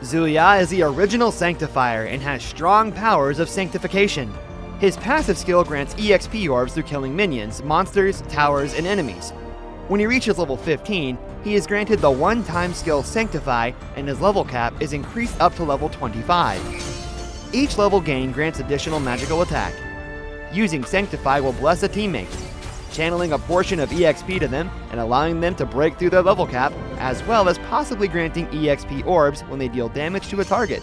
Ziya is the original Sanctifier and has strong powers of sanctification. His passive skill grants EXP orbs through killing minions, monsters, towers, and enemies. When he reaches level 15, he is granted the one-time skill Sanctify, and his level cap is increased up to level 25. Each level gain grants additional magical attack. Using Sanctify will bless a teammate, channeling a portion of EXP to them and allowing them to break through their level cap, as well as possibly granting EXP orbs when they deal damage to a target.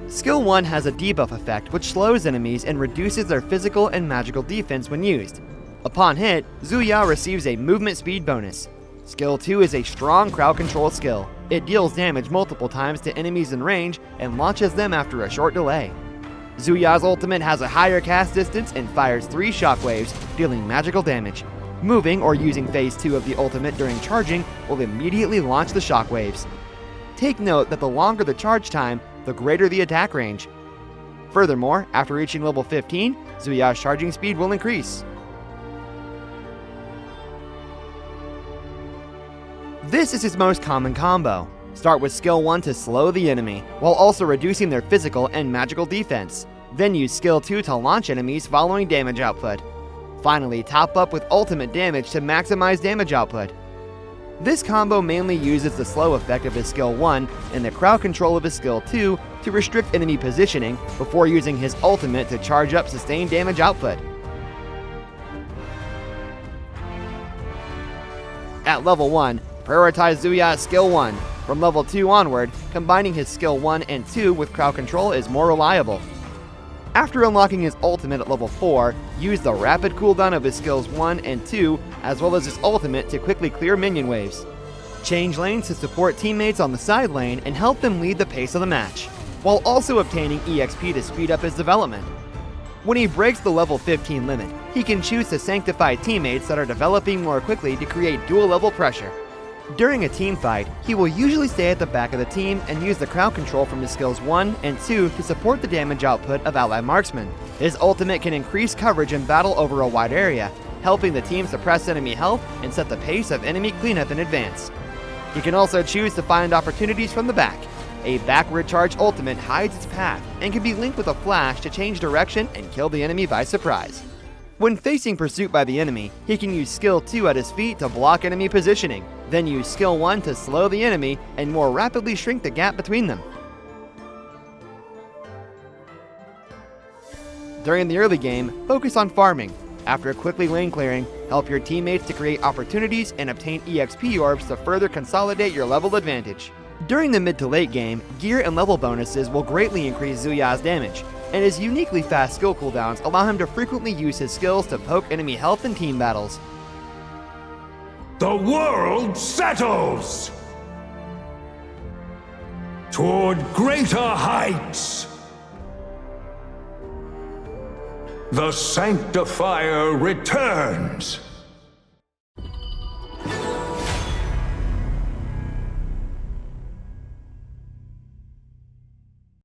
Skill 1 has a debuff effect which slows enemies and reduces their physical and magical defense when used. Upon hit, Ziya receives a movement speed bonus. Skill 2 is a strong crowd control skill. It deals damage multiple times to enemies in range and launches them after a short delay. Ziya's ultimate has a higher cast distance and fires 3 shockwaves, dealing magical damage. Moving or using phase 2 of the ultimate during charging will immediately launch the shockwaves. Take note that the longer the charge time, the greater the attack range. Furthermore, after reaching level 15, Ziya's charging speed will increase. This is his most common combo. Start with skill 1 to slow the enemy, while also reducing their physical and magical defense. Then use skill 2 to launch enemies following damage output. Finally, top up with ultimate damage to maximize damage output. This combo mainly uses the slow effect of his skill 1 and the crowd control of his skill 2 to restrict enemy positioning before using his ultimate to charge up sustained damage output. At level 1, prioritize Ziya's skill 1. From level 2 onward, combining his skill 1 and 2 with crowd control is more reliable. After unlocking his ultimate at level 4, use the rapid cooldown of his skills 1 and 2, as well as his ultimate to quickly clear minion waves. Change lanes to support teammates on the side lane and help them lead the pace of the match, while also obtaining EXP to speed up his development. When he breaks the level 15 limit, he can choose to sanctify teammates that are developing more quickly to create dual level pressure. During a team fight, he will usually stay at the back of the team and use the crowd control from his skills 1 and 2 to support the damage output of ally marksmen. His ultimate can increase coverage in battle over a wide area, helping the team suppress enemy health and set the pace of enemy cleanup in advance. He can also choose to find opportunities from the back. A backward charge ultimate hides its path and can be linked with a flash to change direction and kill the enemy by surprise. When facing pursuit by the enemy, he can use skill 2 at his feet to block enemy positioning, then use skill 1 to slow the enemy and more rapidly shrink the gap between them. During the early game, focus on farming. After quickly lane clearing, help your teammates to create opportunities and obtain EXP orbs to further consolidate your level advantage. During the mid to late game, gear and level bonuses will greatly increase Ziya's damage, and his uniquely fast skill cooldowns allow him to frequently use his skills to poke enemy health in team battles. The world settles toward greater heights. The Sanctifier returns.